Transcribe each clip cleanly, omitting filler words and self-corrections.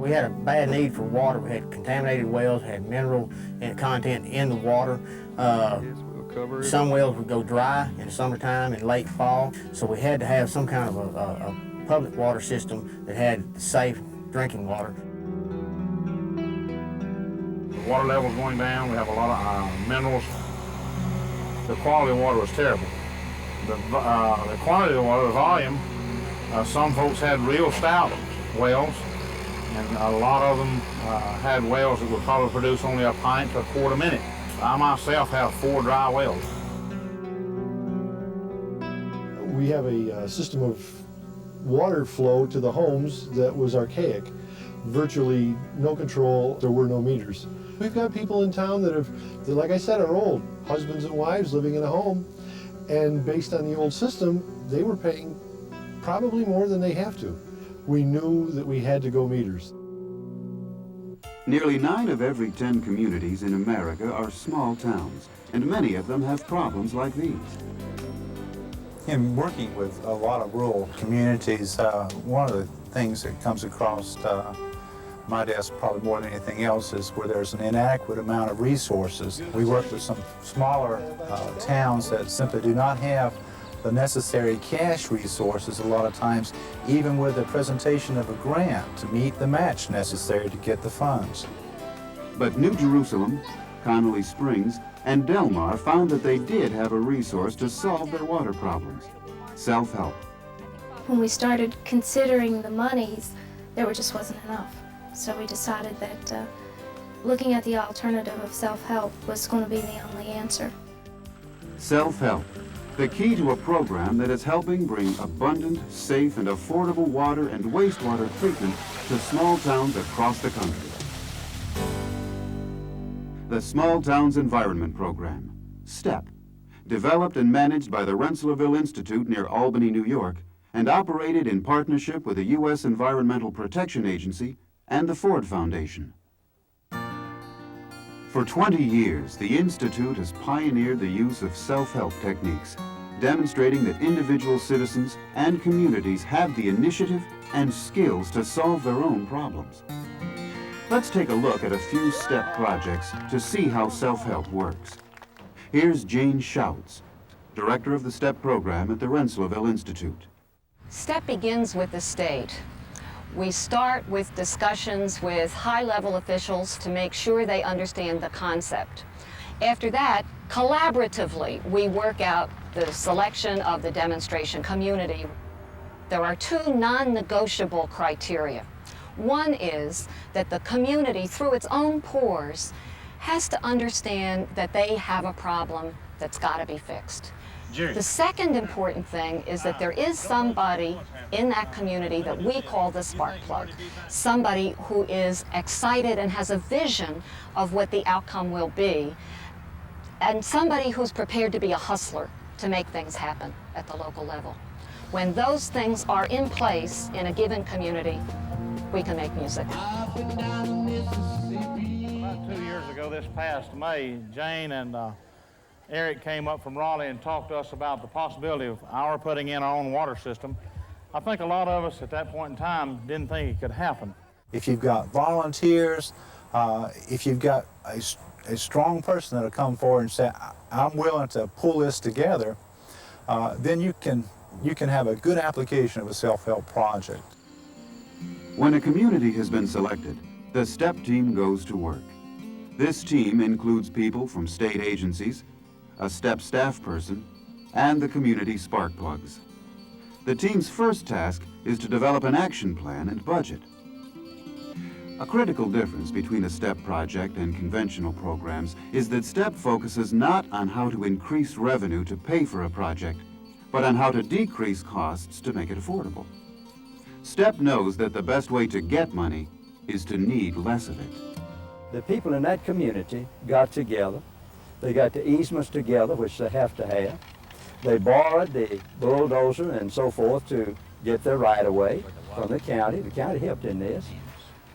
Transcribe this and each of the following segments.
We had a bad need for water. We had contaminated wells, had mineral content in the water. Some wells would go dry in the summertime and late fall, so we had to have some kind of a public water system that had safe drinking water. The water level's going down. We have a lot of minerals. The quality of water was terrible. The quantity of the water, the volume, some folks had real stout wells, and a lot of them had wells that would probably produce only a pint to a quart a minute. I myself have 4 dry wells. We have a system of water flow to the homes that was archaic. Virtually no control, there were no meters. We've got people in town that like I said, are old, husbands and wives living in a home, and based on the old system, they were paying probably more than they have to. We knew that we had to go meters. Nearly 9 of every 10 communities in America are small towns, and many of them have problems like these. In working with a lot of rural communities, one of the things that comes across my desk probably more than anything else is where there's an inadequate amount of resources. We work with some smaller towns that simply do not have the necessary cash resources a lot of times, even with the presentation of a grant to meet the match necessary to get the funds. But New Jerusalem, Connolly Springs, and Delmar found that they did have a resource to solve their water problems: self-help. When we started considering the monies, there just wasn't enough. So we decided that looking at the alternative of self-help was going to be the only answer. Self-help, the key to a program that is helping bring abundant, safe, and affordable water and wastewater treatment to small towns across the country. The Small Towns Environment Program, STEP, developed and managed by the Rensselaerville Institute near Albany, New York, and operated in partnership with the U.S. Environmental Protection Agency and the Ford Foundation. For 20 years, the Institute has pioneered the use of self-help techniques, demonstrating that individual citizens and communities have the initiative and skills to solve their own problems. Let's take a look at a few STEP projects to see how self-help works. Here's Jane Schouts, director of the STEP program at the Rensselaerville Institute. STEP begins with the state. We start with discussions with high-level officials to make sure they understand the concept. After that, collaboratively, we work out the selection of the demonstration community. There are 2 non-negotiable criteria. One is that the community, through its own pores, has to understand that they have a problem that's got to be fixed. The second important thing is that there is somebody in that community that we call the spark plug, somebody who is excited and has a vision of what the outcome will be, and somebody who's prepared to be a hustler to make things happen at the local level. When those things are in place in a given community, we can make music. About 2 years ago this past May, Jane and Eric came up from Raleigh and talked to us about the possibility of our putting in our own water system. I think a lot of us at that point in time didn't think it could happen. If you've got volunteers, if you've got a strong person that'll come forward and say, I'm willing to pull this together, then you can have a good application of a self-help project. When a community has been selected, the STEP team goes to work. This team includes people from state agencies, a STEP staff person, and the community spark plugs. The team's first task is to develop an action plan and budget. A critical difference between a STEP project and conventional programs is that STEP focuses not on how to increase revenue to pay for a project, but on how to decrease costs to make it affordable. STEP knows that the best way to get money is to need less of it. The people in that community got together. They got the easements together, which they have to have. They borrowed the bulldozer and so forth to get their right-of-way from the county. The county helped in this.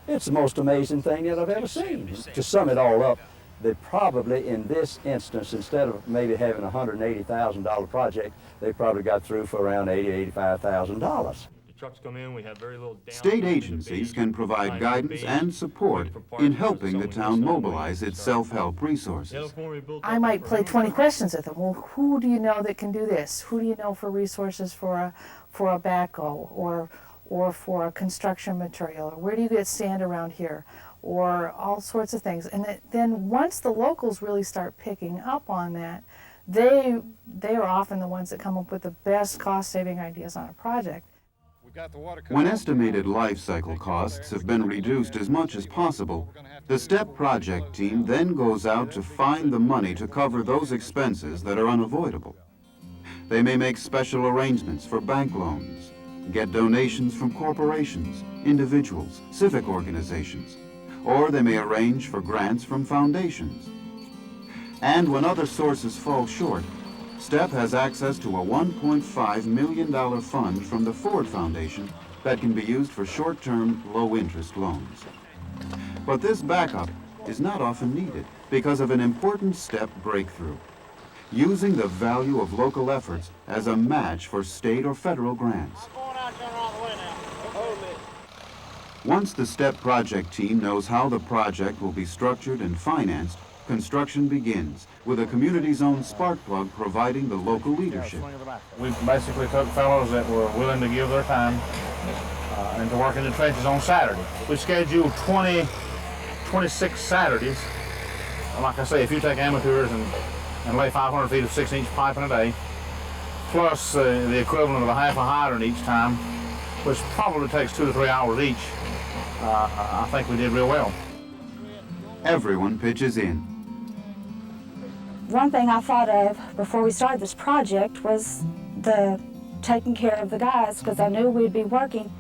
It's the most amazing thing that I've ever seen. To sum it all up, they probably, in this instance, instead of maybe having a $180,000 project, they probably got through for around $80,000, $85,000. trucks come in, we have very little downtime. State agencies can provide guidance and support in helping the town mobilize its self-help resources. I might play 20 questions with them. Well, who do you know that can do this? Who do you know for resources for a backhoe or for a construction material? Or where do you get sand around here? Or all sorts of things. And then once the locals really start picking up on that, they are often the ones that come up with the best cost-saving ideas on a project. When estimated life cycle costs have been reduced as much as possible, the STEP project team then goes out to find the money to cover those expenses that are unavoidable. They may make special arrangements for bank loans, get donations from corporations, individuals, civic organizations, or they may arrange for grants from foundations. And when other sources fall short, STEP has access to a $1.5 million fund from the Ford Foundation that can be used for short-term, low-interest loans. But this backup is not often needed because of an important STEP breakthrough: using the value of local efforts as a match for state or federal grants. Once the STEP project team knows how the project will be structured and financed, construction begins, with a community's own spark plug providing the local leadership. We basically took fellows that were willing to give their time and to work in the trenches on Saturday. We scheduled 26 Saturdays. Like I say, if you take amateurs and lay 500 feet of 6-inch pipe in a day, plus the equivalent of a half a hydrant each time, which probably takes 2 to 3 hours each, I think we did real well. Everyone pitches in. One thing I thought of before we started this project was the taking care of the guys, because I knew we'd be working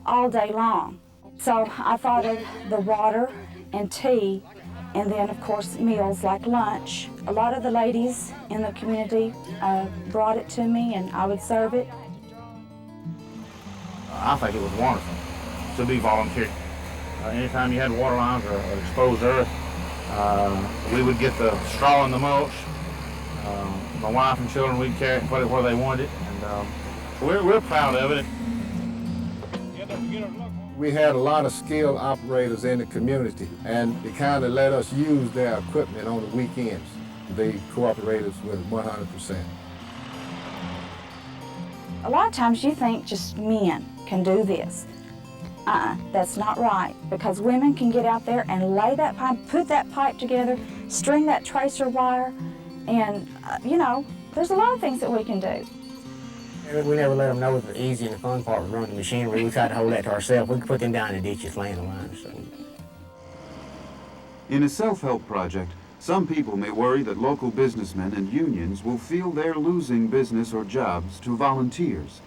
all day long. So I thought of the water and tea, and then of course meals like lunch. A lot of the ladies in the community brought it to me and I would serve it. I think it was wonderful to be volunteer. Anytime you had water lines or exposed earth, we would get the straw and the mulch. My wife and children, we'd carry it and put it where they wanted it. And we're proud of it. We had a lot of skilled operators in the community, and they kind of let us use their equipment on the weekends. They cooperated with 100%. A lot of times you think just men can do this. That's not right, because women can get out there and lay that pipe, put that pipe together, string that tracer wire, and you know, there's a lot of things that we can do. We never let them know the easy and the fun part was running the machinery. We tried to hold that to ourselves. We could put them down in the ditches laying the lines. So. In a self-help project, some people may worry that local businessmen and unions will feel they're losing business or jobs to volunteers.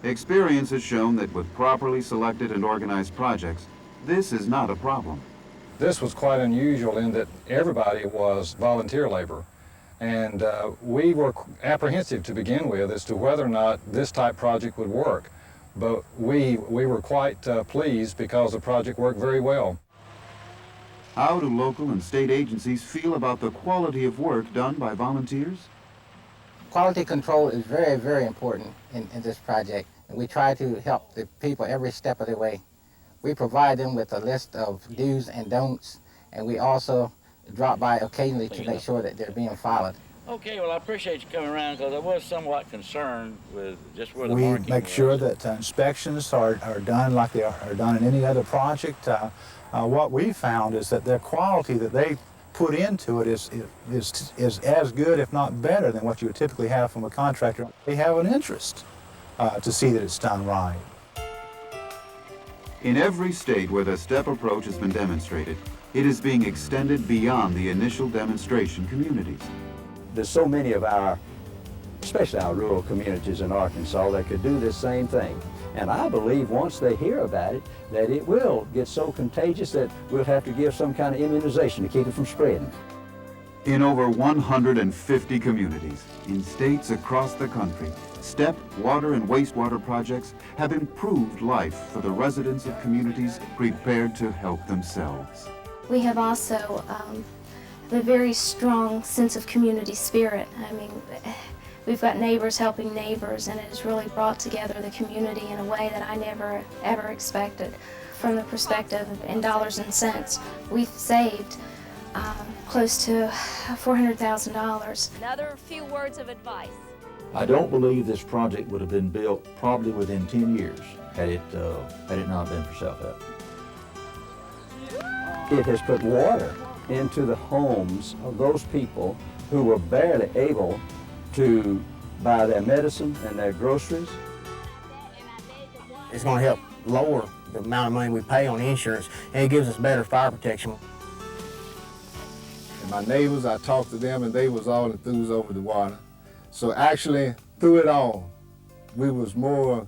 Experience has shown that with properly selected and organized projects, this is not a problem. This was quite unusual in that everybody was volunteer labor. And we were apprehensive to begin with as to whether or not this type project would work. But we were quite pleased because the project worked very well. How do local and state agencies feel about the quality of work done by volunteers? Quality control is very, very important in this project. And we try to help the people every step of the way. We provide them with a list of do's and don'ts, and we also drop by occasionally to make sure that they're being followed. Okay, well, I appreciate you coming around because I was somewhat concerned with just where the we marking make was. sure that inspections are done like they are done in any other project. What we found is that the quality that they put into it is as good, if not better, than what you would typically have from a contractor. They have an interest to see that it's done right. In every state where the STEP approach has been demonstrated, it is being extended beyond the initial demonstration communities. There's so many of our, especially our rural communities in Arkansas, that could do this same thing. And I believe once they hear about it, that it will get so contagious that we'll have to give some kind of immunization to keep it from spreading. In over 150 communities, in states across the country, STEP water and wastewater projects have improved life for the residents of communities prepared to help themselves. We have also a very strong sense of community spirit. I mean, we've got neighbors helping neighbors, and it has really brought together the community in a way that I never ever expected. From the perspective in dollars and cents, we've saved close to $400,000. Another few words of advice. I don't believe this project would have been built probably within 10 years had it not been for Self-Help. It has put water into the homes of those people who were barely able to buy their medicine and their groceries. It's going to help lower the amount of money we pay on insurance, and it gives us better fire protection. And my neighbors, I talked to them, and they was all enthused over the water. So actually, through it all, we was more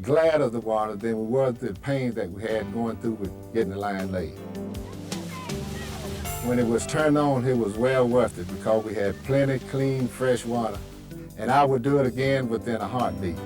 glad of the water than we were the pain that we had going through with getting the line laid. When it was turned on, it was well worth it because we had plenty clean, fresh water. And I would do it again within a heartbeat.